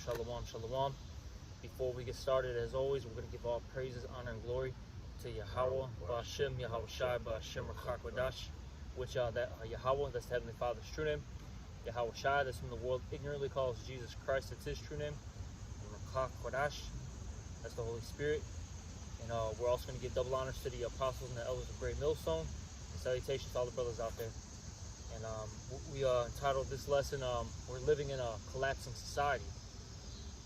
Shalom, shalom. Before we get started, as always, we're going to give all praises, honor, and glory to Yahweh, Ba'ashem, Yahweh Shai, Ba'ashem, Rachak, which that Yahweh, that's the Heavenly Father's true name. Yahweh Shai, that's whom the world ignorantly calls Jesus Christ, that's his true name. And Rachak, that's the Holy Spirit. And we're also going to give double honors to the apostles and the elders of Great Millstone. And salutations to all the brothers out there. And we entitled this lesson, We're Living in a Collapsing Society.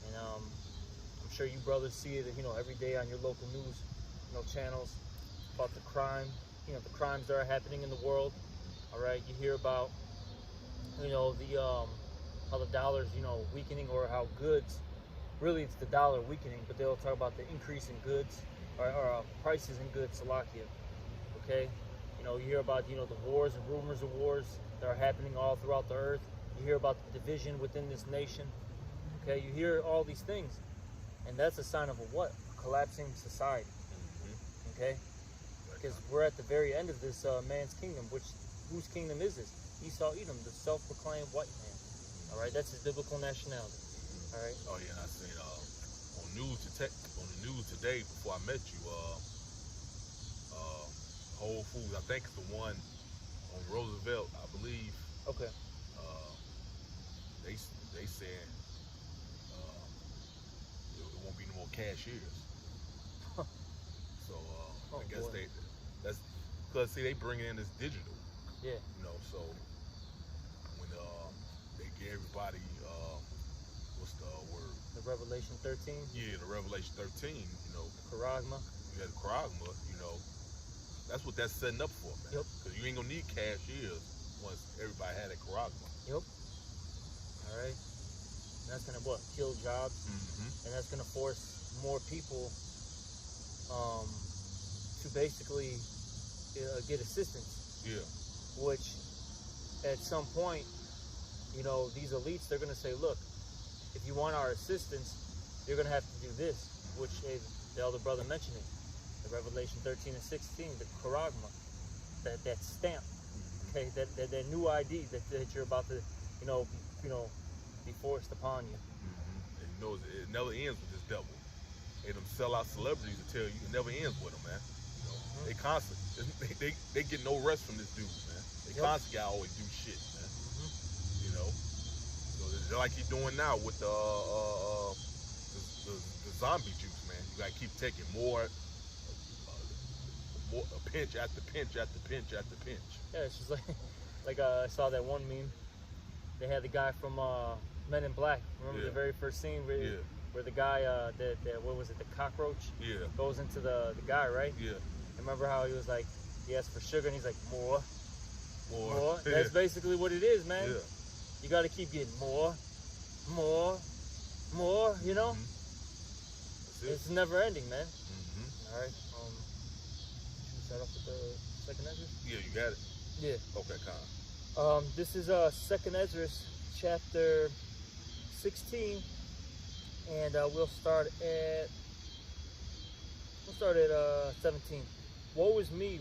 And I'm sure you brothers see it, every day on your local news, channels about the crime, the crimes that are happening in the world. All right, you hear about, how the dollar's, weakening, or how goods, really it's the dollar weakening, but they'll talk about the increase in goods or prices in goods, Salakia. Okay, you hear about, the wars and rumors of wars that are happening all throughout the earth. You hear about the division within this nation. Okay, you hear all these things, and that's a sign of a what? A collapsing society. Okay, because we're at the very end of this man's kingdom. Whose kingdom is this? Esau, Edom, the self-proclaimed white man. All right, that's his biblical nationality. All right. Oh yeah, and I seen on the news today before I met you, Whole Foods, I think it's the one on Roosevelt, I believe. Okay. They said it won't be no more cashiers. So I guess boy. that's because they bring in this digital. Yeah. So when they get everybody what's the word? The Revelation 13. Yeah, the Revelation 13. Charagma. You got the charagma. That's what that's setting up for, man. Yep. Because you ain't gonna need cashiers once everybody had a charagma. Yep. All right. And that's gonna kill jobs, and that's gonna force more people to basically get assistance. Yeah. Which, at some point, these elites, they're gonna say, look, if you want our assistance, you're gonna have to do this, which the elder brother mentioned it. The Revelation 13 and 16, the charagma, that stamp, okay, that new ID that you're about to, be forced upon you. And it never ends with this devil. They them sell out celebrities to tell you it never ends with them, man. They constantly they get no rest from this dude, man. They constantly gotta always do shit, man. So they're like you're doing now with the zombie juice, man. You gotta keep taking more, a pinch after pinch after pinch after pinch. Yeah, it's just like I saw that one meme. They had the guy from Men in Black. Remember the very first scene where the guy, what was it, the cockroach? Yeah. Goes into the guy, right? Yeah. And remember how he was like, he asked for sugar, and he's like, more. More. That's basically what it is, man. Yeah. You got to keep getting more. It's never ending, man. All right. Should we start off with the second Ezra? Yeah, you got it. Yeah. Okay, Con. This is second Ezra, chapter 16, and we'll start at 17. Woe is me,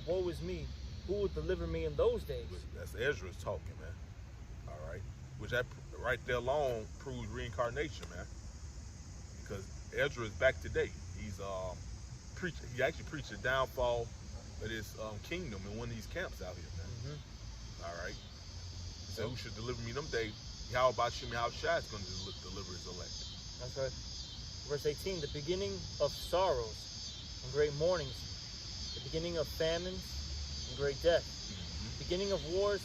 who will deliver me in those days? That's Ezra's talking, man. All right, which that right there alone proves reincarnation, man. Because Ezra is back today. He's preaching. He actually preached the downfall of this kingdom in one of these camps out here, man. All right. He said, "Who should deliver me them days?" Yahweh Shem Yahweh Shai is going to deliver his elect. That's right. Verse 18: the beginning of sorrows and great mournings, the beginning of famines and great death, the beginning of wars,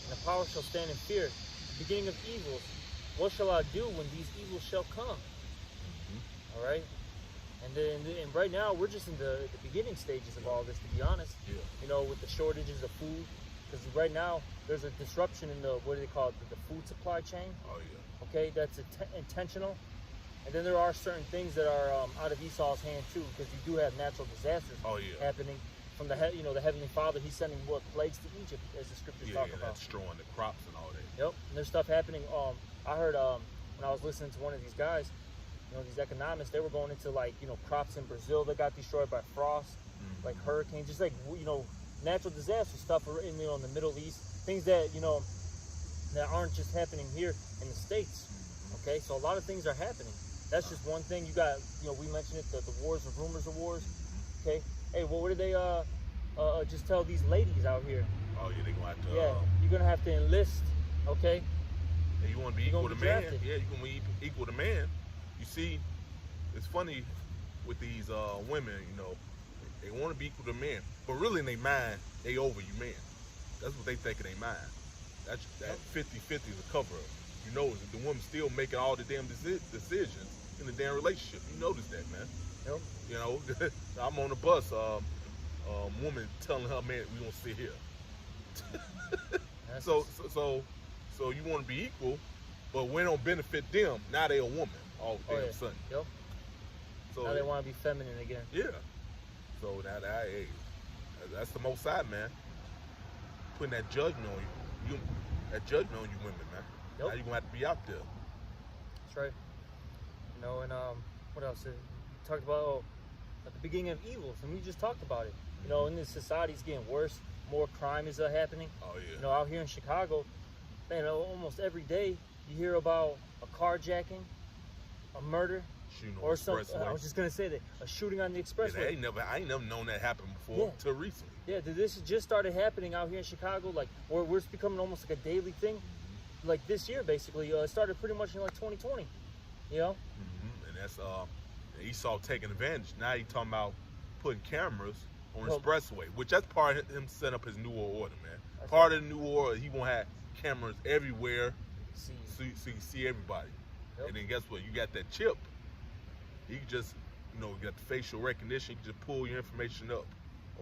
and the power shall stand in fear. The beginning of evils. What shall I do when these evils shall come? All right. And right now we're just in the beginning stages of all this, to be honest. Yeah. With the shortages of food, because right now there's a disruption in the, what do they call it, the food supply chain. Oh yeah. Okay, that's intentional. And then there are certain things that are out of Esau's hand too, because you do have natural disasters happening from the Heavenly Father. He's sending plagues to Egypt, as the scriptures talk about. Destroying the crops and all that. Yep, and there's stuff happening. I heard when I was listening to one of these guys, these economists, they were going into crops in Brazil that got destroyed by frost, like hurricanes, just natural disaster stuff in the Middle East, things that that aren't just happening here in the States. Okay, so a lot of things are happening. That's just one thing. You got, we mentioned it, the wars of rumors of wars. Okay, hey, well, what did they just tell these ladies out here? Oh yeah, they gonna have to. Yeah, you're gonna have to enlist. Okay. And you want to be equal to man. Yeah, you can be equal to man. You see, it's funny with these women. They want to be equal to men, but really in their mind, they over you man. That's what they think in their mind. That 50-50 is a cover up. The woman's still making all the damn decisions in the damn relationship. You notice that, man. Yep. I'm on the bus. Woman telling her man, we gonna sit here. So you want to be equal, but when it don't benefit them, now they a woman all damn sudden. Yep. So now they want to be feminine again. Yeah. So hey, that's the Most High, man. Putting that judgment on you. That judgment on you women, man. Yep. Now you're gonna have to be out there. That's right. And what else? Talked about at the beginning of evils, and we just talked about it. And this society's getting worse. More crime is happening. Oh yeah. Out here in Chicago, man, almost every day you hear about a carjacking, a murder, shooting on or the expressway. I was just gonna say that a shooting on the expressway. Yeah, I ain't never known that happen before till recently. Yeah, this just started happening out here in Chicago. Like, where it's becoming almost like a daily thing. Like this year, basically, it started pretty much in like 2020. And that's Esau taking advantage. Now he talking about putting cameras on the expressway, which that's part of him setting up his new world order, man. Part of the new order, he gonna have cameras everywhere, so you can see everybody. Yep. And then guess what? You got that chip. You can just, you got the facial recognition. You can just pull your information up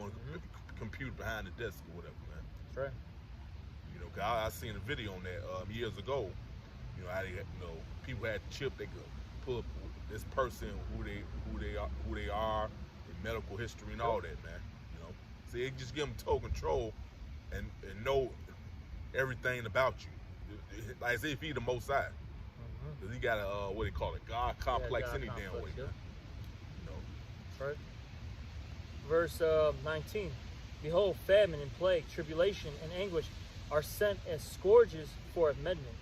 on the computer behind the desk or whatever, man. That's right. I seen a video on that years ago. How they, people had the chip. They could pull up this person, who they are, their medical history and all that, man. So it just give them total control and know everything about you. Like I say, if he the Most High, because he got a what they call it, God complex any damn way, man. That's right. Verse 19. Behold, famine and plague, tribulation and anguish are sent as scourges for amendment.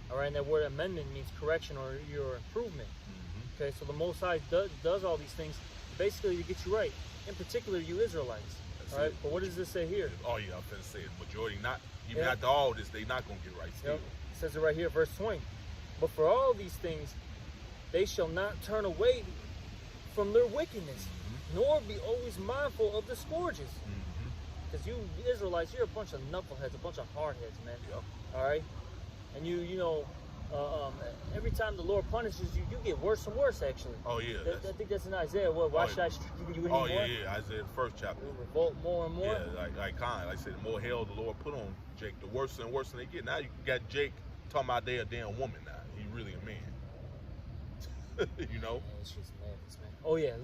All right, and that word amendment means correction or your improvement. Okay, so the Most High does all these things basically to get you right. In particular, you Israelites. All right, but what does this say here? Oh yeah, I'm finna say it. Majority even after all this, they not gonna get right still. It says it right here, verse 20. But for all these things, they shall not turn away from their wickedness, nor be always mindful of the scourges. Because you Israelites, you're a bunch of knuckleheads, a bunch of hardheads, man. Yep. All right? And every time the Lord punishes you, you get worse and worse, actually. Oh, yeah. I think that's in Isaiah. Why should I strike you anymore? Oh, yeah. Isaiah, the first chapter. You revolt more and more. Yeah, like I said, the more hell the Lord put on Jake, the worse and worse they get. Now you got Jake talking about they a damn woman now. He really a man. Man, it's just madness, man. Oh, yeah.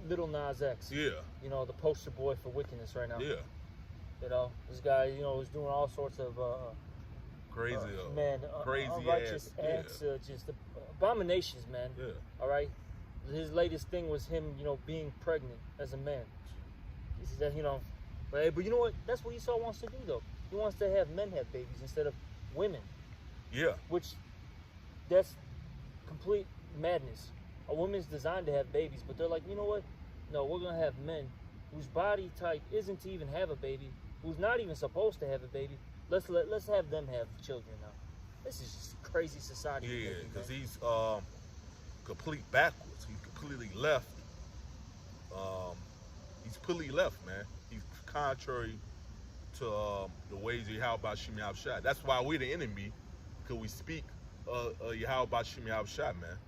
Little Nas X. Yeah. The poster boy for wickedness right now. Yeah. This guy, is doing all sorts of crazy, crazy unrighteous acts, just abominations, man. Yeah. All right. His latest thing was him, being pregnant as a man. He said, but you know what? That's what Esau wants to do, though. He wants to have men have babies instead of women. Yeah. Which, that's complete madness. A woman's designed to have babies, but they're like, you know what? No, we're gonna have men whose body type isn't to even have a baby, who's not even supposed to have a baby. Let's have them have children now. This is just crazy society. Yeah, because he's complete backwards. He's completely left. He's completely left, man. He's contrary to the ways of Yahweh Shem Yahushua. That's why we're the enemy, because we speak Yahweh Shem Yahushua, man.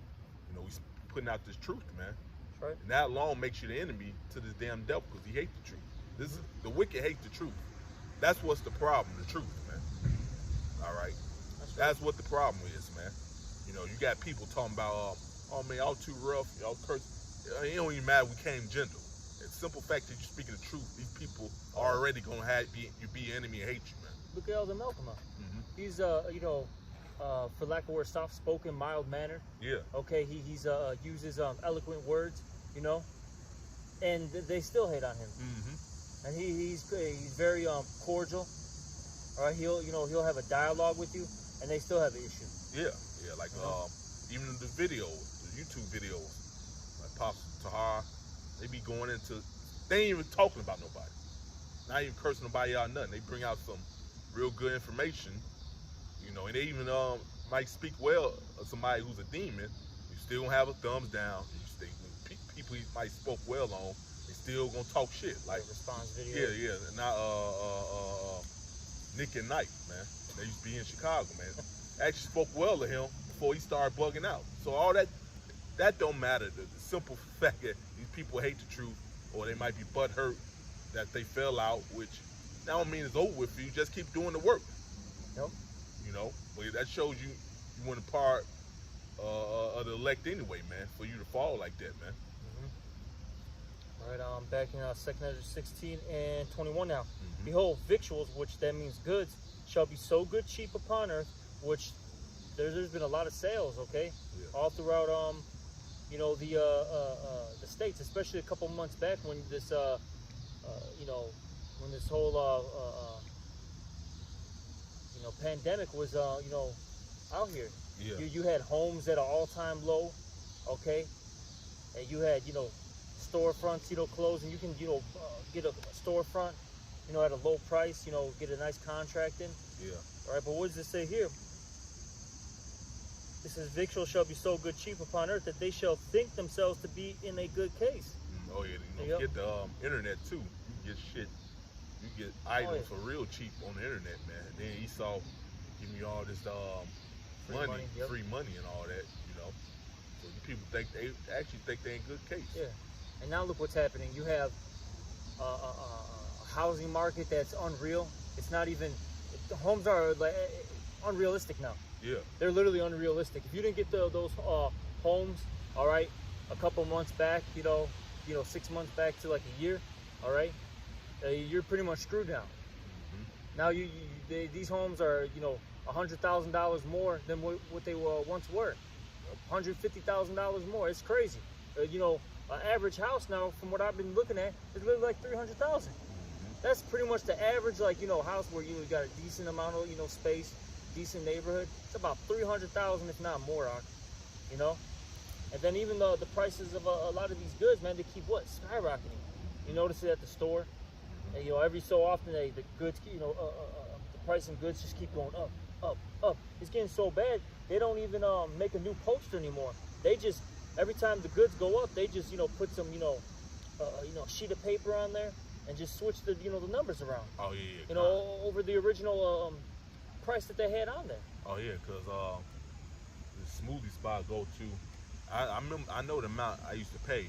We putting out this truth, man. Right. And that alone makes you the enemy to this damn devil, because he hates the truth. The wicked hate the truth. That's what's the problem, the truth, man. All right? That's what the problem is, man. You got people talking about, oh, man, y'all too rough, y'all curse. It don't even matter we came gentle. The simple fact that you're speaking the truth, these people are already going to be your enemy and hate you, man. Look at Elder Malcolm. He's, for lack of a word, soft-spoken, mild-mannered. Yeah. Okay, he's uses eloquent words, and they still hate on him. And he's very cordial. All right, he'll have a dialogue with you, and they still have an issue. Yeah, like even the videos, the YouTube videos, like Pops Tahar, they be going into, they ain't even talking about nobody. Not even cursing nobody out, nothing. They bring out some real good information, you know, and they even might speak well of somebody who's a demon. You still gonna have a thumbs down. You stay, people he might spoke well on, they still gonna talk shit. Like response video. Yeah. Not Nick and Knight, man. They used to be in Chicago, man. Actually spoke well of him before he started bugging out. So all that don't matter. The simple fact that these people hate the truth, or they might be butthurt that they fell out, which that don't mean it's over with for you. Just keep doing the work. Yep. You know, but that shows you weren't a part of the elect anyway, man, for you to fall like that, man. All right, back in 2nd Ezra 16 and 21 now. Behold, victuals, which that means goods, shall be so good cheap upon earth, which there's been a lot of sales, okay? Yeah. All throughout, you know, the states, especially a couple months back when this, you know, when this whole, you know, pandemic was, you know, out here. Yeah. You had homes at an all-time low, okay? And you had, you know, storefronts, you know, closed, and you can, you know, get a storefront, you know, at a low price, you know, get a nice contract in. Yeah. All right, but what does it say here? It says, victuals shall be so good cheap upon earth that they shall think themselves to be in a good case. Oh yeah, you know, get the internet too. You get shit, you get items for real cheap on the internet, man. And then Esau give me all this free money and all that, you know. So people think they in good case. Yeah, and now look what's happening. You have a housing market that's unreal. It's not even, the homes are like unrealistic now. Yeah. They're literally unrealistic. If you didn't get those homes, all right, a couple months back, you know, 6 months back to like a year, all right, you're pretty much screwed now. Now these homes are, you know, $100,000 more than what they once were. $150,000 more. It's crazy. You know, an average house now, from what I've been looking at, is literally like $300,000. That's pretty much the average, like, you know, house where you got a decent amount of, you know, space, decent neighborhood. It's about $300,000, if not more, you know. And then even the prices of a lot of these goods, man, they keep skyrocketing. You notice it at the store, and you know, every so often the goods, you know, the price of goods just keep going up. It's getting so bad they don't even make a new poster anymore. They just, every time the goods go up, they just, you know, put some, you know, sheet of paper on there and just switch the, you know, the numbers around. Oh yeah. You know, over the original price that they had on there. Oh yeah, cause the smoothie spot I go to, I remember, I know the amount I used to pay,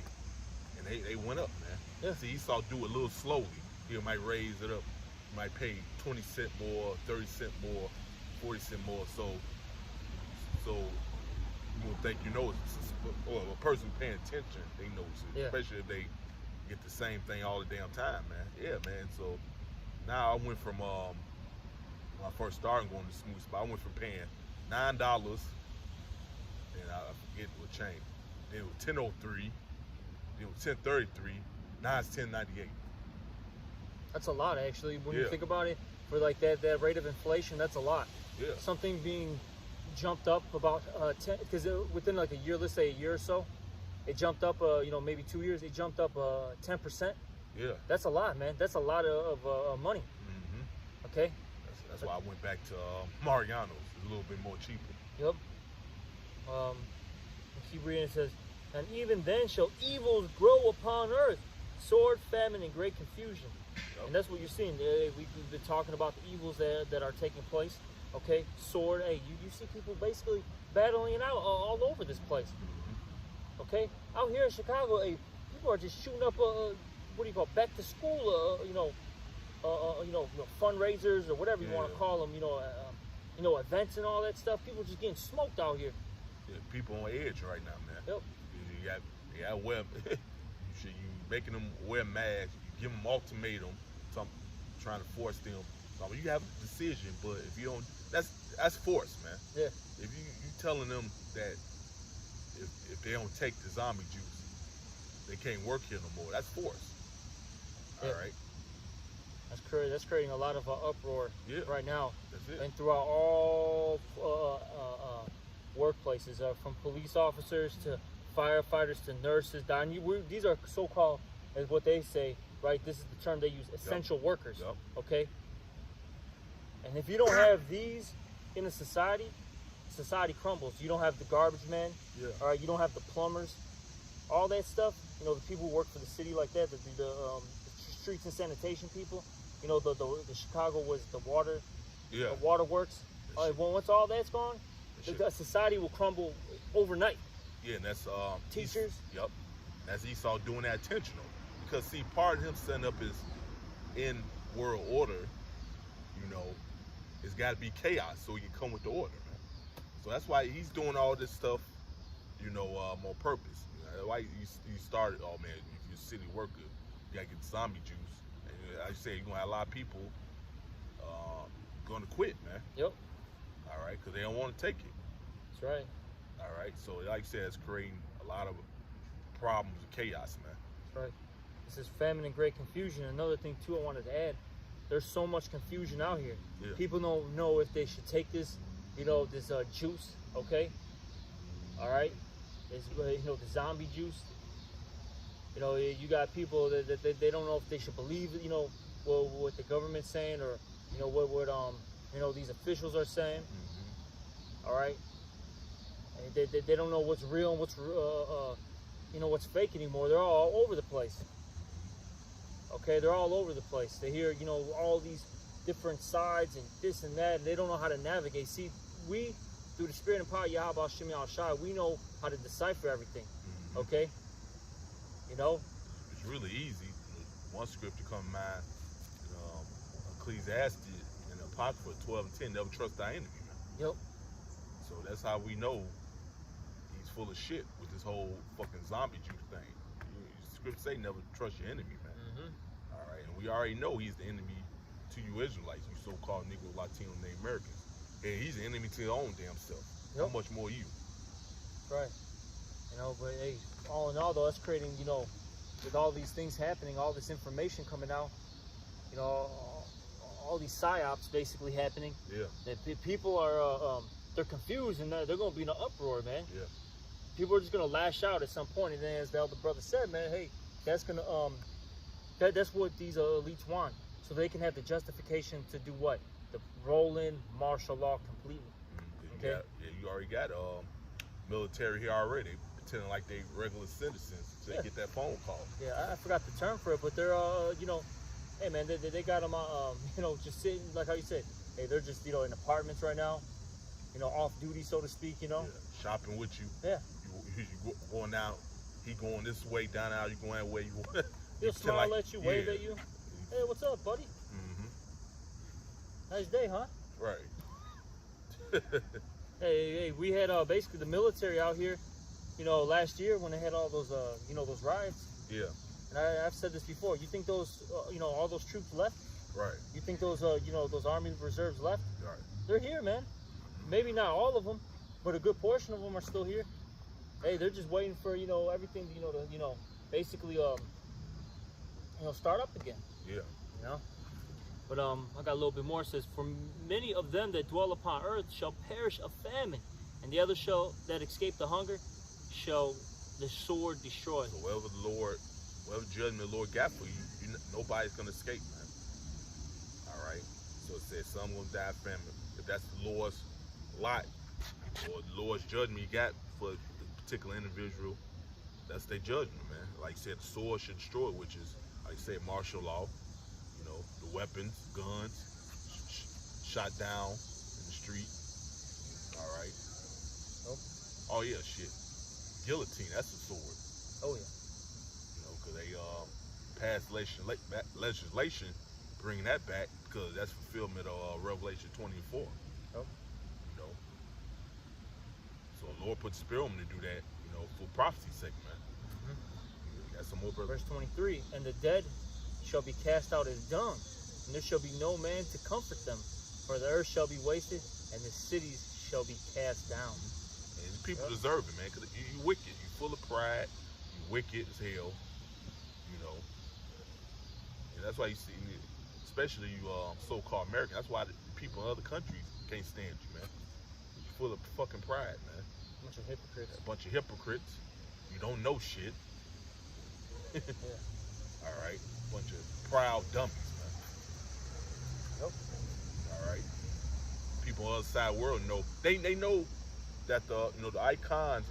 and they went up, man. Yeah. See, Esau do it a little slowly. He might raise it up. He might pay 20 cents more, 30 cents more, 40 cents more. So you would think, you know, or a person paying attention, they notice it. Yeah. Especially if they get the same thing all the damn time, man. Yeah, man. So now I went from when I first started going to smoothie spot, I went from paying $9, and I forget what change. Then it was $10.03, then it was $10.33. Now it's $10.98. That's a lot, actually. When Yeah. you think about it, for like that rate of inflation, that's a lot. Yeah. Something being jumped up about 10, because within like a year, let's say a year or so, it jumped up, you know, maybe 2 years, it jumped up 10%. Yeah. That's a lot, man. That's a lot of money. Okay? That's why I went back to Mariano's. It's a little bit more cheaper. Yep. Keep reading. It says, and even then shall evils grow upon earth, sword, famine, and great confusion. Yep. And that's what you're seeing. We've been talking about the evils that are taking place. Okay, sword. Hey, you see people basically battling it out all over this place. Okay, out here in Chicago, hey, people are just shooting up. What do you call back to school? You know, fundraisers or whatever you want to call them. You know, events and all that stuff. People just getting smoked out here. Yeah, people on edge right now, man. Yep. You got wear. You making them wear masks. You give them ultimatum. Trying to force them. So you have a decision, but if you don't, that's force, man. Yeah. If you telling them that if they don't take the zombie juice, they can't work here no more. That's force. Yeah. All right. That's creating a lot of uproar right now. That's it. And throughout all workplaces, from police officers to firefighters to nurses. These are so-called, as what they say, right? This is the term they use, essential workers. Yep. Okay. And if you don't have these in a society, society crumbles. You don't have the garbage man. Yeah. All right. You don't have the plumbers. All that stuff. You know, the people who work for the city like that, the streets and sanitation people. You know, the Chicago was the water. Yeah. The water works. All right. Well, once all that's gone, the society will crumble overnight. Yeah, and that's teachers. Yep. That's Esau doing that intentional. Because see, part of him setting up his in world order, you know, it's got to be chaos so he can come with the order, man. So that's why he's doing all this stuff, you know, on purpose. You know, why you started? Oh man, if you're a city worker, you gotta get zombie juice. And like you say, you're gonna have a lot of people gonna quit, man. Yep. All right, because they don't want to take it. That's right. All right, so like I said, it's creating a lot of problems and chaos, man. That's right. This is famine and great confusion. Another thing too I wanted to add, there's so much confusion out here. Yeah. People don't know if they should take this, you know, this juice, okay? All right? It's, you know, the zombie juice. You know, you got people that they don't know if they should believe, you know, what the government's saying, or, you know, what you know, these officials are saying. Mm-hmm. All right? And they don't know what's real and what's, you know, what's fake anymore. They're all over the place. Okay, they're all over the place. They hear, you know, all these different sides and this and that, and they don't know how to navigate. See, we, through the spirit and power of Yahweh Hashem Yahushua, we know how to decipher everything. Mm-hmm. Okay? You know? It's really easy. One scripture come to mind, Ecclesiastes and Apocrypha 12 and 10, never trust thy enemy, man. Yep. So that's how we know he's full of shit with this whole fucking zombie juice thing. Scripture say never trust your enemy, man. Mm-hmm. All right, and we already know he's the enemy to you Israelites, you so-called Negro, Latino, Native Americans. And he's the enemy to your own damn self. Yep. How much more you? Right. You know, but hey, all in all though, that's creating, you know, with all these things happening, all this information coming out, you know, all these psyops basically happening. Yeah. That people are, they're confused and they're going to be in an uproar, man. Yeah. People are just going to lash out at some point, and then as the elder brother said, man, hey, that's going to, that's what these elites want, so they can have the justification to do what? To roll in martial law completely. Mm-hmm. Okay. You already got military here already, pretending like they regular citizens to get that phone call. Yeah, I forgot the term for it, but they're, you know, hey man, they got them, you know, just sitting, like how you said, hey, they're just, you know, in apartments right now, you know, off duty, so to speak, you know. Yeah. Shopping with you. Yeah. You going down, he going this way, down out, you going that way. He'll smile at you, wave at you. Hey, what's up, buddy? Mm-hmm. Nice day, huh? Right. Hey, we had basically the military out here, you know, last year when they had all those, you know, those riots. Yeah. And I've said this before. You think those, you know, all those troops left? Right. You think those, you know, those Army reserves left? Right. They're here, man. Maybe not all of them, but a good portion of them are still here. Hey, they're just waiting for, you know, everything, you know, to, you know, basically, you know, start up again. Yeah. You know? But I got a little bit more. It says, for many of them that dwell upon earth shall perish of famine, and the others that escape the hunger shall the sword destroy. So whatever judgment the Lord got for you, nobody's gonna escape, man. All right. So it says some gonna die of famine. If that's the Lord's lot or the Lord's judgment you got for the particular individual, that's their judgment, man. Like I said, the sword should destroy, which is, like I said, martial law. You know, the weapons, guns, shot down in the street. All right. Oh yeah, shit. Guillotine, that's a sword. Oh yeah. You know, because they passed legislation bringing that back, because that's fulfillment of Revelation 24. Oh. You know. So the Lord put the spirit on me to do that, you know, for prophecy's sake, man. Mm-hmm. Got some more, brother. Verse 23, and the dead shall be cast out as dung, and there shall be no man to comfort them, for the earth shall be wasted, and the cities shall be cast down. And people deserve it, man, because you wicked. You full of pride. You wicked as hell. You know. And that's why you see, especially you so-called American, that's why the people in other countries can't stand you, man. You're full of fucking pride, man. Bunch of hypocrites. A bunch of hypocrites. You don't know shit. Yeah. All right. Bunch of proud dummies, man. Yep. All right. People on the other side of the world know. They know that the the icons.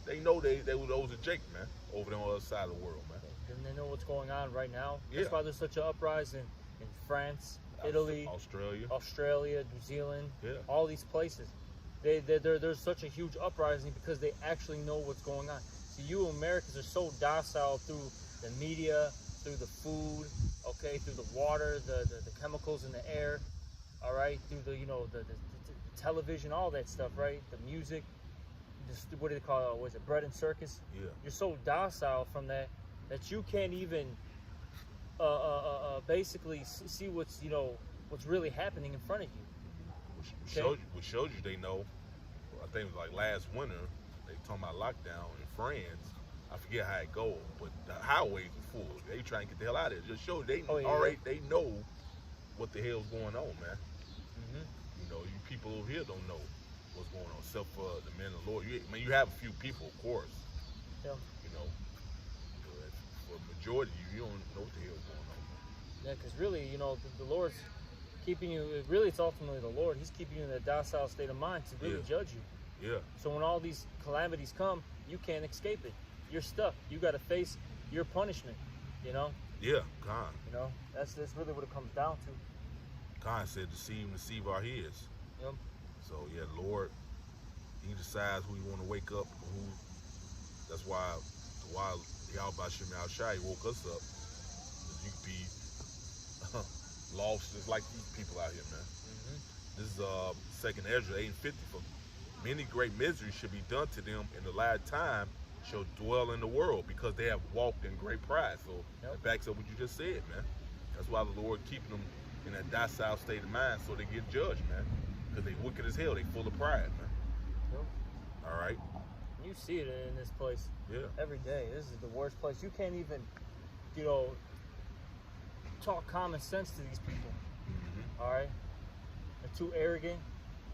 They know they were those are Jake, man, over there on the other side of the world, man. And they know what's going on right now. Yeah. That's why there's such an uprising in France, Italy, Australia, New Zealand, yeah, all these places. There's such a huge uprising because they actually know what's going on. See, you Americans are so docile through the media, through the food, okay, through the water, the chemicals in the air, all right, through the the television, all that stuff, right? The music, just what do they call it? Was it bread and circus? yeah. You're so docile from that you can't even basically see what's really happening in front of you. Which shows you they know. I think it was like last winter, they talking about lockdown in France. I forget how it goes, but the highways were full. They trying to get the hell out of there. Just show they already they know what the hell's going on, man. Mm-hmm. You people over here don't know what's going on, except for the men of the Lord. You have a few people, of course. Yeah. For the majority of you don't know what the hell's going on. Yeah, because really, the Lord's keeping you. Really, it's ultimately the Lord. He's keeping you in a docile state of mind to really judge you. Yeah. So when all these calamities come, you can't escape it. You're stuck. You got to face your punishment. Yeah, God. That's really what it comes down to. God said, deceive our heads. Yep. So yeah, Lord, He decides who you want to wake up. That's why Yahweh Shem Shai woke us up. You could be lost just like these people out here, man. Mm-hmm. This is Second Ezra 8:50. For many great miseries should be done to them in the last time shall dwell in the world because they have walked in great pride. So it backs up what you just said, man. That's why the Lord keeping them in that docile state of mind so they get judged, man. Because they wicked as hell. They full of pride, man. Yep. All right. You see it in this place. Yeah. Every day. This is the worst place. You can't even, talk common sense to these people. Mm-hmm. All right. They're too arrogant.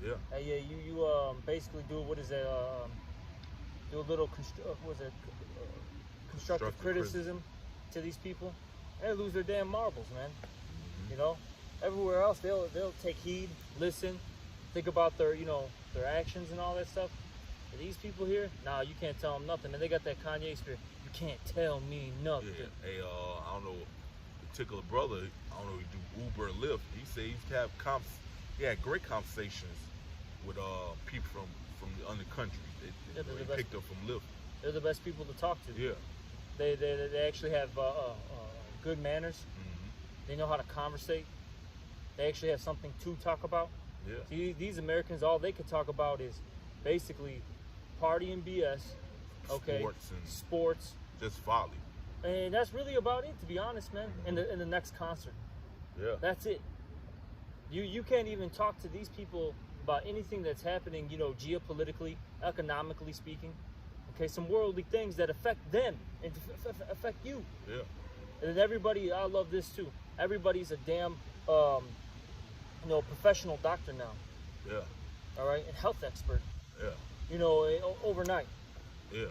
Yeah. Yeah. You basically do what is it? Do a little constructive criticism to these people. They lose their damn marbles, man. Mm-hmm. Everywhere else they'll take heed, listen, think about their their actions and all that stuff. But these people here, nah, you can't tell them nothing. And they got that Kanye spirit. You can't tell me nothing. Yeah. Hey, I don't know, particular brother, I don't know, he do Uber and Lyft. He said he had great conversations with people from the other country. They picked up from Lyft. They're the best people to talk to. Yeah. They actually have good manners. Mm-hmm. They know how to conversate. They actually have something to talk about. Yeah. See, these Americans, all they could talk about is basically party and BS. Okay. Sports. Just folly. And that's really about it, to be honest, man. In the next concert. Yeah. That's it. You can't even talk to these people about anything that's happening, geopolitically, economically speaking. Okay, some worldly things that affect them and affect you. Yeah. And then everybody, I love this too. Everybody's a damn, professional doctor now. Yeah. All right, and health expert. Yeah. Overnight. Yeah.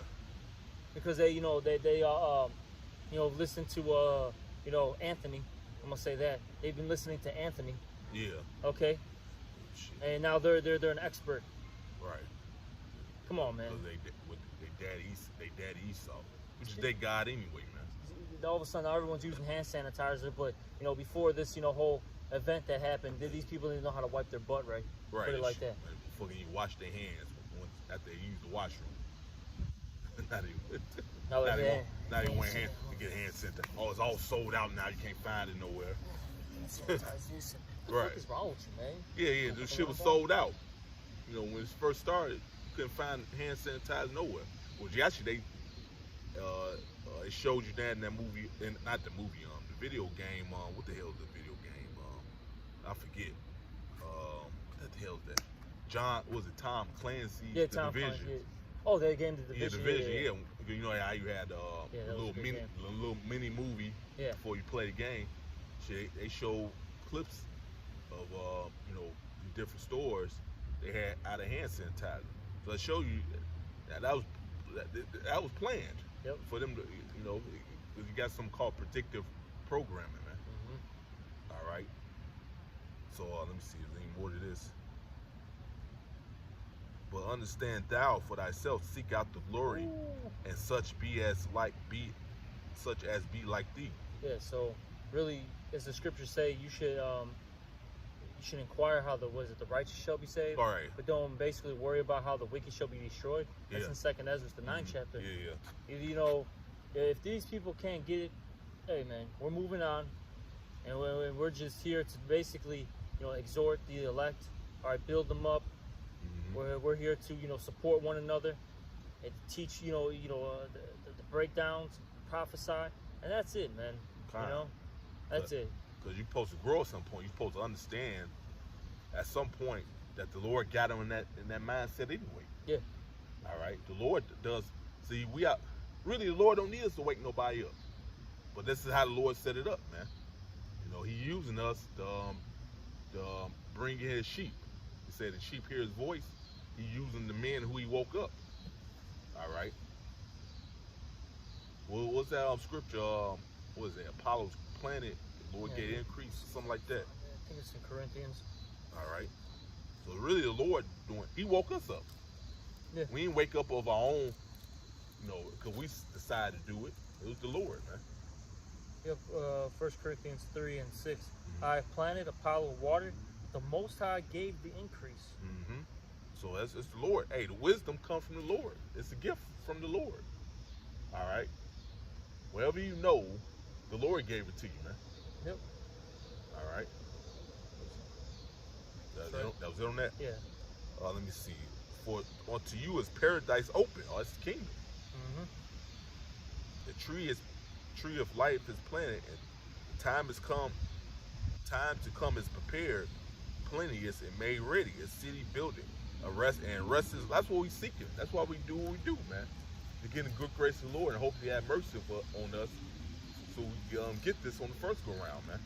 Because they listen to Anthony. I'm gonna say that they've been listening to Anthony. Yeah. Okay. Shit. And now they're an expert. Right. Come on, man. They daddy Esau, which is their God anyway, man. All of a sudden, now everyone's using hand sanitizer, but before this, whole event that happened, these people didn't know how to wipe their butt right. Right. Put it like that. Before you wash their hands after they use the washroom. Not even wearing hands to get hand sanitizer. Oh, it's all sold out now. You can't find it nowhere. What the Right. fuck is wrong with you, man? Yeah. The shit was sold out. When it first started, you couldn't find hand sanitizer nowhere. Well, actually, it showed you that in that movie, not the movie, the video game. What the hell is the video game? I forget. What the hell is that? Tom Clancy's Yeah, The Tom Division. Clancy. Oh, that game, The Division. Yeah, Division. Yeah. You know how you had that a was a good game. little mini movie before you play the game. They show clips of different stores. They had out of hand sanitizer. So it show you Now that was planned. Yep. For them to, you got something called predictive programming, man. Mm-hmm. All right. So let me see. Is there any more to this? But understand thou for thyself, seek out the glory, and such be like thee. Yeah. So really, as the scriptures say, you should inquire how the righteous shall be saved. All right. But don't basically worry about how the wicked shall be destroyed. That's Yeah. in Second Ezra, the 9th chapter. Yeah. If these people can't get it, hey man, we're moving on, and we're just here to basically, exhort the elect. All right, build them up. Mm-hmm. We're here to support one another and teach the breakdowns, prophesy, and that's it, man. That's it. Because you're supposed to grow at some point. You're supposed to understand at some point that the Lord got them in that mindset anyway. Yeah. All right. The Lord does. See, really the Lord don't need us to wake nobody up. But this is how the Lord set it up, man. He using us to bring in his sheep. He said the sheep hear his voice. He using the men who he woke up. All right. Well, what's that scripture? What is it? Apollo's planet. The Lord get increase, something like that. I think it's in Corinthians. All right. So really, the Lord He woke us up. Yeah. We didn't wake up of our own, because we decided to do it. It was the Lord, man. Yep. 1 Corinthians 3 and 6. I planted, Apollo watered, the Most High gave the increase. Mm-hmm. So it's the Lord. Hey, the wisdom comes from the Lord. It's a gift from the Lord. All right. Whatever you know, the Lord gave it to you, man. Yep. All right. That was it on that? Yeah. Let me see. For unto you is paradise open. Oh, it's the kingdom. Mm-hmm. The tree of life is planted, and the time has come. Time to come is prepared, plenteous and made ready. A city building, rest is. That's what we seeking. That's why we do what we do, man. To get in good grace of the Lord and hopefully have mercy on us, so we get this on the first go round, man.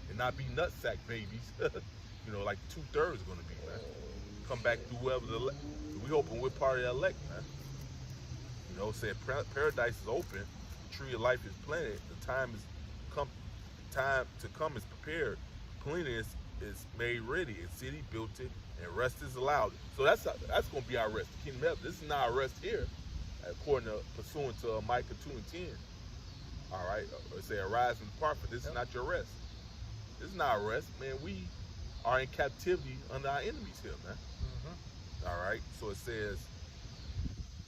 And not be nutsack babies. Like 2/3 are gonna be, man. Come back to whoever we hoping we're part of the elect, man. Said paradise is open, the tree of life is planted, the time to come is prepared, plenteous is made ready, a city built it, and rest is allowed. So that's gonna be our rest. The kingdom of heaven. This is not our rest here, according to pursuant to Micah 2 and 10. All right, it say arise and depart, but this is not your rest. This is not our rest, man. We are in captivity under our enemies here, man. Mm-hmm. All right, so it says,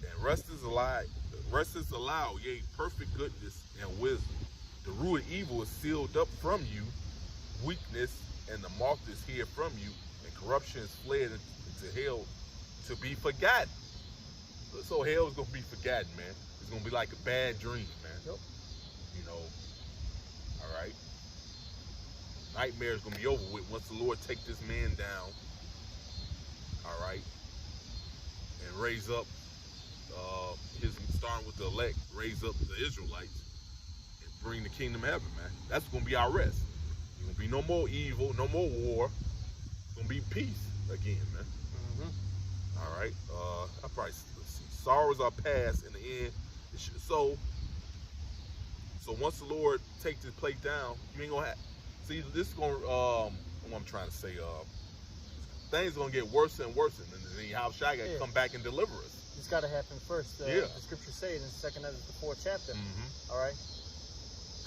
and rest is allowed, yea, perfect goodness and wisdom. The root of evil is sealed up from you, weakness and the mark is hid from you, and corruption is fled into hell to be forgotten. So hell is gonna be forgotten, man. It's gonna be like a bad dream, man. Yep. All right. Nightmare is gonna be over with once the Lord take this man down. All right, and raise up starting with the elect, raise up the Israelites and bring the kingdom of heaven, man. That's gonna be our rest. There's gonna be no more evil, no more war. It's gonna be peace again, man. Mm-hmm. All right. Let's see. Sorrows are past in the end. So once the Lord takes this plate down, you ain't gonna have. See, this is gonna. What I'm trying to say. Things are gonna get worse and worse, and then how Shai got to come back and deliver us. It's got to happen first. The scriptures say it in 2 Ezra, the 4th chapter. Mm-hmm. All right.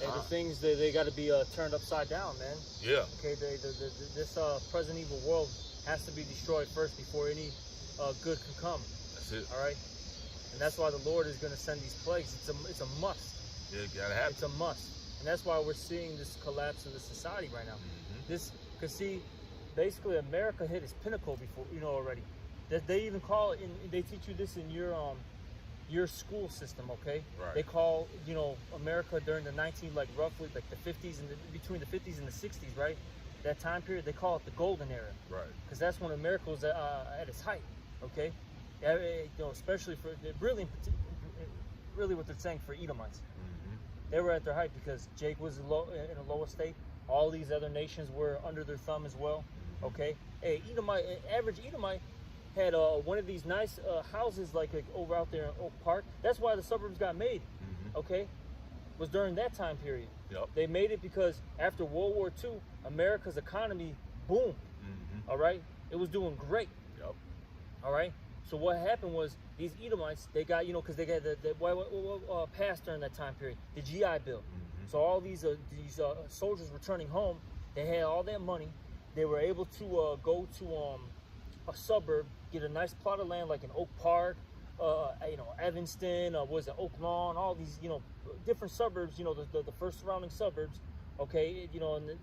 And the things they got to be turned upside down, man. Yeah. Okay. This present evil world has to be destroyed first before any good can come. That's it. All right. And that's why the Lord is going to send these plagues. It's a must. Yeah, it gotta happen. It's a must. And that's why we're seeing this collapse in the society right now. Mm-hmm. Because see, basically America hit its pinnacle before, already. They even call it, they teach you this in your school system, okay? Right. They call, America during the roughly the 50s and between the 50s and the 60s, right? That time period, they call it the golden era. Right. Because that's when America was at its height, okay? Especially for, really what they're saying for Edomites. Mm-hmm. They were at their height because Jake was in a lower state. All these other nations were under their thumb as well. Okay, average Edomite, had one of these nice houses like over out there in Oak Park. That's why the suburbs got made. Okay, was during that time period. Yep. They made it because after World War II, America's economy boomed. All right, it was doing great. Yep. All right. So what happened was these Edomites, they got, you know, because they got what passed during that time period, the GI Bill. So all these soldiers returning home, they had all their money. They were able to go to a suburb, get a nice plot of land like in Oak Park, you know, Evanston, was it Oak Lawn, all these, you know, different suburbs, you know, the first surrounding suburbs. Okay, you know, in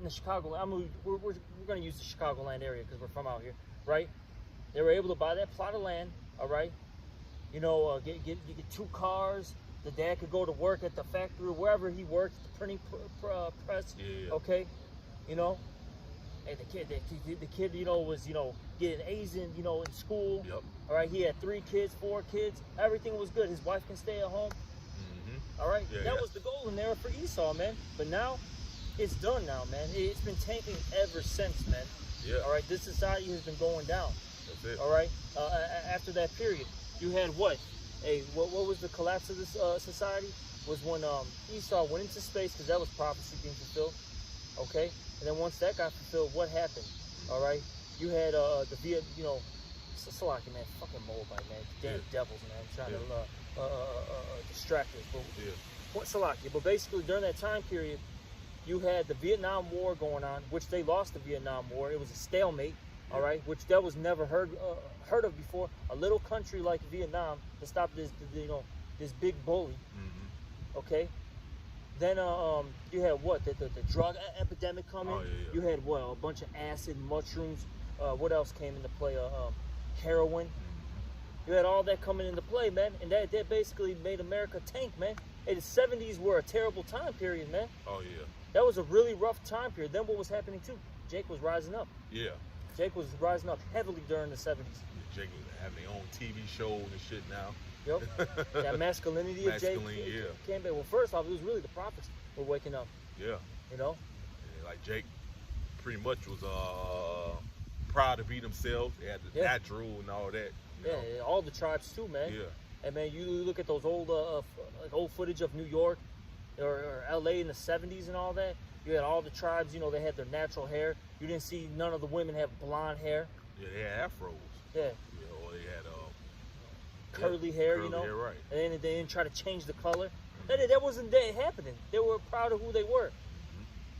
the Chicago, we're going to use the Chicagoland area because we're from out here, right? They were able to buy that plot of land, all right? You know, get 2 cars. The dad could go to work at the factory, wherever he worked, the printing press, okay? You know, and the kid, you know, was, you know, getting A's in, you know, in school. Yep. All right, he had 3 kids, 4 kids. Everything was good. His wife can stay at home. All right, that was the golden era for Esau, man. But now, it's done now, man. It's been tanking ever since, man. Yeah. All right, this society has been going down. That's it. All right, after that period, you had what? What was the collapse of this society? Was when Esau went into space, because that was prophecy being fulfilled. Okay, and then once that got fulfilled, what happened? All right, you had the you know, Salaki, man, fucking Moabite, man, damn devils, man, trying to distract us. But what Salaki? But basically, during that time period, you had the Vietnam War going on, which they lost the Vietnam War. It was a stalemate. All right, which that was never heard of before. A little country like Vietnam to stop this, you know, this big bully. Okay. Then you had what? The drug epidemic coming. You had what? A bunch of acid, mushrooms. What else came into play? Heroin. You had all that coming into play, man, and that basically made America tank, man. And the 70s were a terrible time period, man. Oh yeah. That was a really rough time period. Then what was happening too? Jake was rising up. Yeah. Jake was rising up heavily during the 70s. Jake having their own TV shows and shit now. Yep. That masculinity of Jake. Came back. Well, first off, it was really the prophets were waking up. Yeah. You know? Yeah, like Jake pretty much was proud to be themselves. They had the natural and all that. You know? All the tribes too, man. Yeah. And man, you look at those old old footage of New York or LA in the 70s and all that. You had all the tribes, you know, they had their natural hair. You didn't see none of the women have blonde hair. Yeah, they had afros. Yeah. Or they had curly hair, curly you know. Hair, right. And then they didn't try to change the color. That wasn't happening. They were proud of who they were.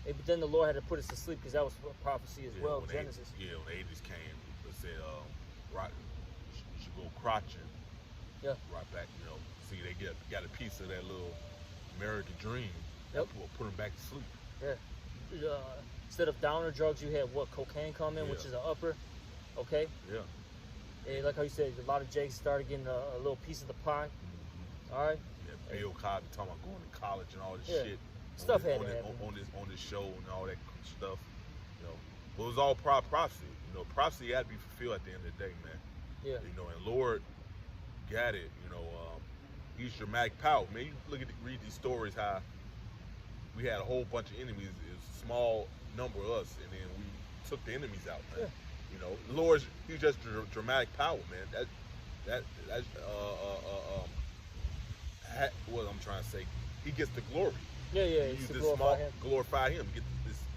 But then the Lord had to put us to sleep because that was prophecy as well, Genesis. When the 80s came, it said, right, you should go crotching. Yeah. Right back, you know. See, they got a piece of that little American dream. Yep. Put them back to sleep. Yeah. Instead of downer drugs, you had what? Cocaine coming, which is an upper. Okay. Yeah. And like how you said, a lot of Jakes started getting a little piece of the pie. All right. Yeah. Bill Cosby talking about going to college and all this shit. Stuff had to happen on this show and all that stuff. You know, but it was all prophecy. You know, prophecy had to be fulfilled at the end of the day, man. Yeah. You know, and Lord got it. You know, he's dramatic power, man. You read these stories how we had a whole bunch of enemies. It was a small number of us, and then we took the enemies out, man. You know, Lord's he's just dramatic power, man. That's what I'm trying to say. He gets the glory. Yeah. He used glorify him.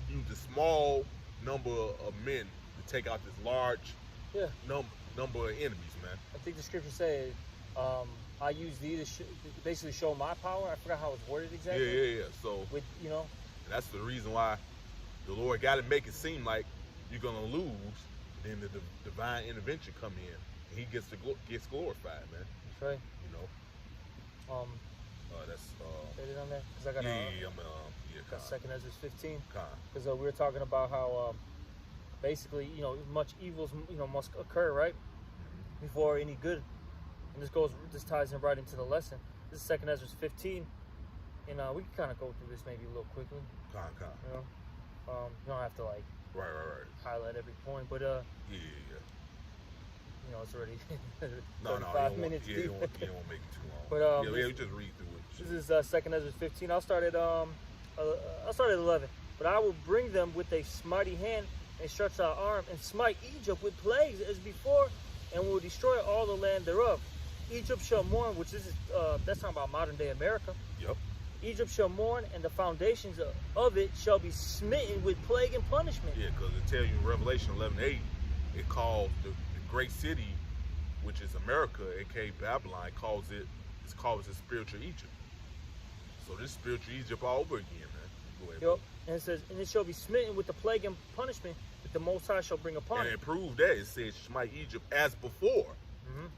Use the small number of men to take out this large number of enemies, man. I think the scripture says, I use thee to basically show my power. I forgot how it's worded exactly. Yeah. So, with you know, and that's the reason why the Lord got to make it seem like you're gonna lose. Then the divine intervention come in, and He gets glorified, man. That's right. You know. That's it on there because I got got Second Ezra 15 because we were talking about how basically much evils must occur right before any good, and this ties in right into the lesson. This is Second Ezra 15, and we can kind of go through this maybe a little quickly. You don't have to like highlight every point, but it's already 35 minutes deep. You don't want to make it too long. But we just read through it. This is Second Ezra 15. I'll start at 11. But I will bring them with a mighty hand and stretch our arm and smite Egypt with plagues as before, and will destroy all the land thereof. Egypt shall mourn, which is that's talking about modern day America. Yep. Egypt shall mourn, and the foundations of it shall be smitten with plague and punishment. Yeah, because it tells you in Revelation 11:8, it calls the great city, which is America, aka Babylon, it's called the spiritual Egypt. So this spiritual Egypt all over again, man. Go ahead. Yep. And it says, and it shall be smitten with the plague and punishment that the Most High shall bring upon And it. it proved that. It said smite Egypt as before.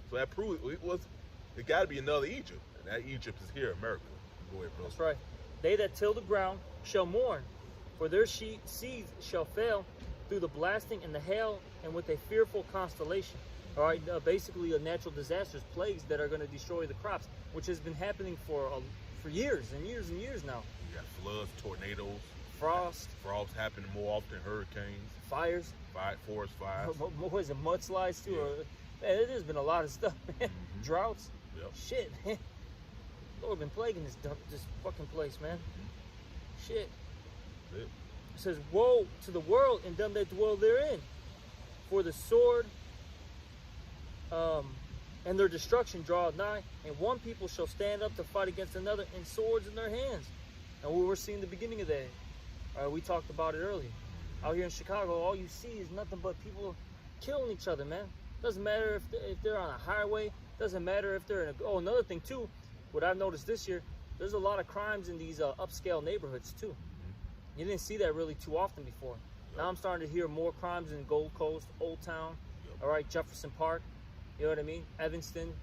So that proved it got to be another Egypt. And that Egypt is here, America. Go ahead, bro. That's right. They that till the ground shall mourn, for their seeds shall fail through the blasting and the hail and with a fearful constellation. All right, basically a natural disasters, plagues that are going to destroy the crops, which has been happening for years and years and years now. You got floods, tornadoes, Frost, frosts happening more often, hurricanes, fires, forest fires. what is it, mudslides too? Yeah. Man, there's been a lot of stuff, man. Droughts. Yep. Shit, man. Lord been plaguing this fucking place, man. Shit. Yeah. It says, woe to the world and them that dwell therein, for the sword and their destruction draweth nigh, and one people shall stand up to fight against another, and swords in their hands. And we were seeing the beginning of that. We talked about it earlier. Out here in Chicago, all you see is nothing but people killing each other, man. Doesn't matter if they're on a highway. Doesn't matter if they're in another thing too. What I've noticed this year, there's a lot of crimes in these upscale neighborhoods too. You didn't see that really too often before. Now I'm starting to hear more crimes in Gold Coast, Old Town, all right, Jefferson Park, you know what I mean? Evanston,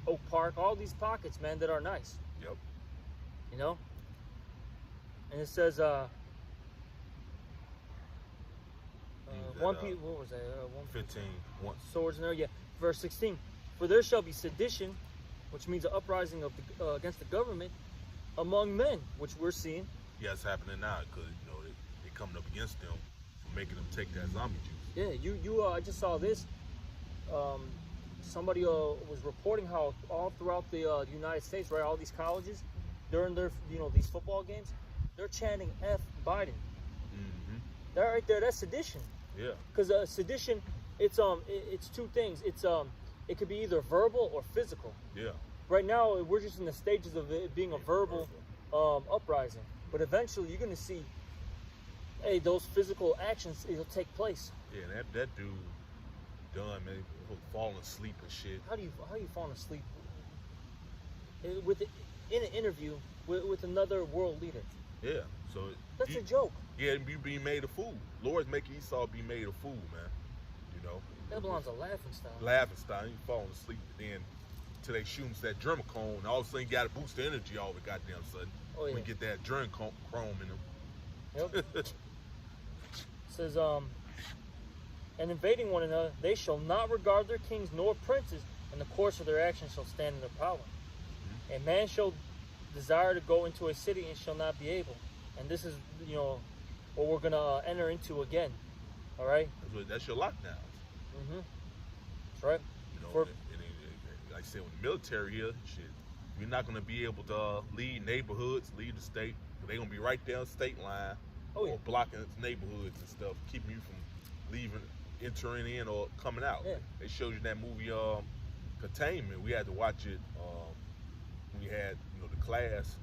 Oak Park, all these pockets, man, that are nice. Yep. You know? And it says, what was that? 15. Swords in there, yeah. Verse 16. For there shall be sedition, which means an uprising of against the government among men, which we're seeing. Yeah, it's happening now because they coming up against them for making them take that zombie juice. Yeah, I just saw this. Somebody was reporting how all throughout the United States, right, all these colleges, during their these football games, they're chanting F Biden. That right there, that's sedition. Yeah. Because sedition, it's two things. It could be either verbal or physical. Yeah. Right now, we're just in the stages of it being a verbal uprising. But eventually, you're going to see, hey, those physical actions, it'll take place. Yeah, and that dude done, man, falling asleep and shit. How do you fall asleep in an interview with another world leader? Yeah, so that's a joke. Yeah, and you being made a fool. Lord's making Esau be made a fool, man. You know. That belongs to laughing style. Laughing style. He falling asleep, and then till they shoot him that Dermacone, and all of a sudden you got to boost the energy all the goddamn sudden. Oh yeah. We get that Dermachrome in them. Yep. It says, and invading one another, they shall not regard their kings nor princes, and the course of their actions shall stand in their power. A man shall desire to go into a city and shall not be able. And this is, what we're gonna enter into again. All right. That's your lockdown. That's right. And like I said, with the military here, shit, you're not gonna be able to leave neighborhoods, leave the state. They're gonna be right there on the state line, or blocking neighborhoods and stuff, keeping you from leaving, entering in, or coming out. Yeah. They showed you that movie, Containment. We had to watch it. We had, the class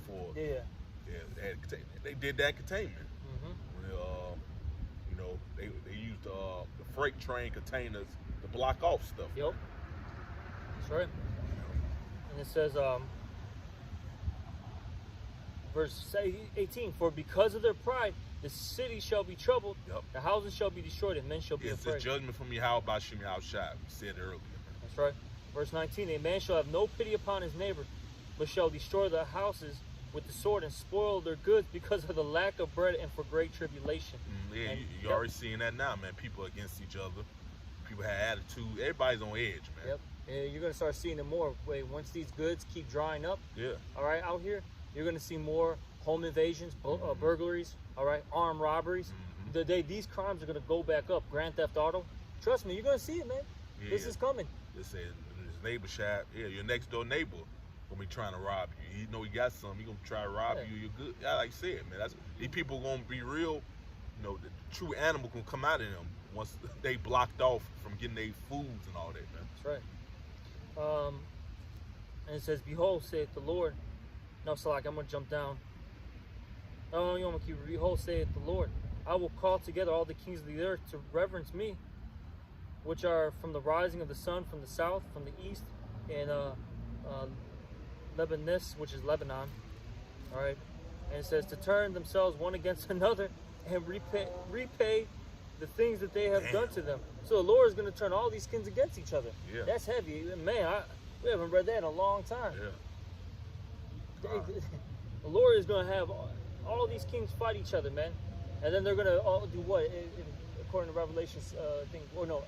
for. Yeah. Yeah, they did that containment. When, they used the freight train containers to block off stuff. Yep. That's right. And it says, verse 18, for because of their pride, the city shall be troubled, the houses shall be destroyed, and men shall be afraid. It's a judgment from Yahweh Bashim Yahushua. We said earlier. That's right. Verse 19, a man shall have no pity upon his neighbor, but shall destroy the houses with the sword and spoil their goods because of the lack of bread and for great tribulation. Yeah, you're already seeing that now, man. People against each other. People have attitude. Everybody's on edge, man. Yep. Yeah, you're going to start seeing it more. Once these goods keep drying up, all right, out here, you're going to see more home invasions, burglaries, all right, armed robberies. These crimes are going to go back up. Grand Theft Auto. Trust me, you're going to see it, man. Yeah, this is coming. This is neighbor shop. Yeah, your next door neighbor gonna be trying to rob you. He know he got something. He gonna try to rob you. You're good. Yeah, like I said, man. These people gonna be real the true animal can come out of them once they blocked off from getting their foods and all that, man. That's right. And it says, "Behold, saith the Lord." No, so like I'm gonna jump down. Oh, you want me to keep? Behold, saith the Lord, I will call together all the kings of the earth to reverence me, which are from the rising of the sun, from the south, from the east, and Lebanese, which is Lebanon. All right, and it says to turn themselves one against another and repay the things that they have done to them. So the Lord is going to turn all these kings against each other. Yeah. That's heavy, man. We haven't read that in a long time. Yeah. The Lord is going to have all these kings fight each other, man, and then they're going to all do what? According to Revelation, or no,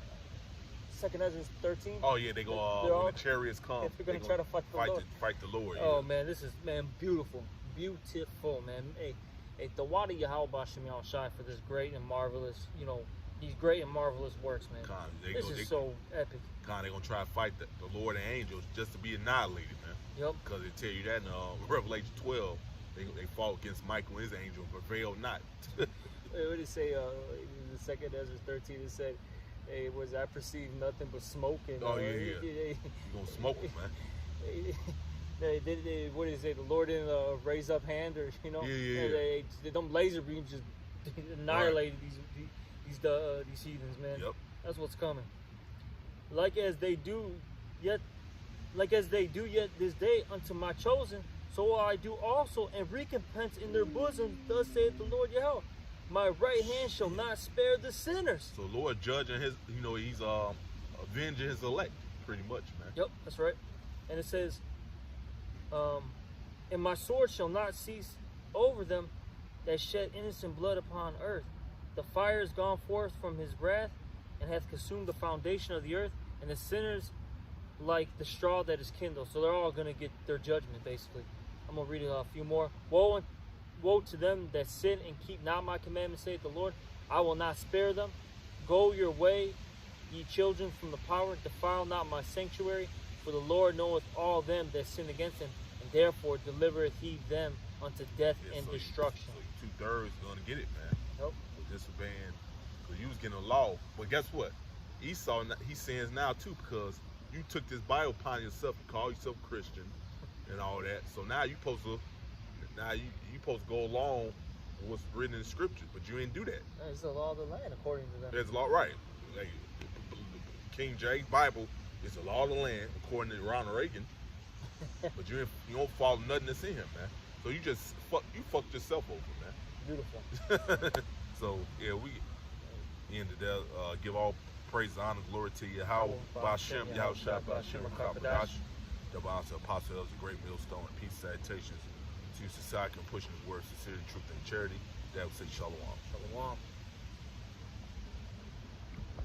2nd Ezra 13. Oh yeah, they go when the chariots come. They're going to try to fight the Lord. Fight the Lord. Oh yeah. man, this is beautiful, man. Hey, the Wadi Yahweh Bashem Yahushai for this great and marvelous, these great and marvelous works, man. This is so epic. They're gonna try to fight the Lord and angels just to be annihilated, man. Yep. Because they tell you that in Revelation 12, they fought against Michael and his angel, but prevailed not. What did it say? In the 2nd Ezra 13, it said, "Hey, I perceive nothing but smoke." And You gonna smoke it, man. What did it say? The Lord didn't raise up hand, or them laser beams just annihilated these heathens, man. Yep. That's what's coming. Like as they do yet this day unto my chosen, so will I do also, and recompense in their bosom. Thus saith the Lord Yahweh, my right hand shall not spare the sinners. So Lord judging his, he's avenging his elect, pretty much, man. Yep, that's right. And it says, and my sword shall not cease over them that shed innocent blood upon earth. The fire is gone forth from his wrath, and hath consumed the foundation of the earth, and the sinners like the straw that is kindled. So they're all going to get their judgment, basically. I'm going to read a few more. Woe to them that sin and keep not my commandments, saith the Lord. I will not spare them. Go your way, ye children, from the power. Defile not my sanctuary. For the Lord knoweth all them that sin against him, and therefore delivereth he them unto death and destruction. So 2/3 going to get it, man. Yep. For disobeying, because you was getting a law. But guess what? Esau, he sins now too, because you took this Bible upon yourself and call yourself Christian and all that. So now you supposed to go along with what's written in the scriptures, but you ain't do that. It's the law of the land, according to them. There's a law, right? Like, King James Bible is the law of the land, according to Ronald Reagan. But you don't follow nothing that's in him, man. So you just fucked yourself over, man. Beautiful. So yeah, we ended there. Give all praise, honor, glory to Yahweh, Bashem, Yahushua, Bashem, Rakabadash. The apostle is a great millstone and peace salutations to society and pushing his words, sincerity, truth, and charity. That would say shalom. Shalom.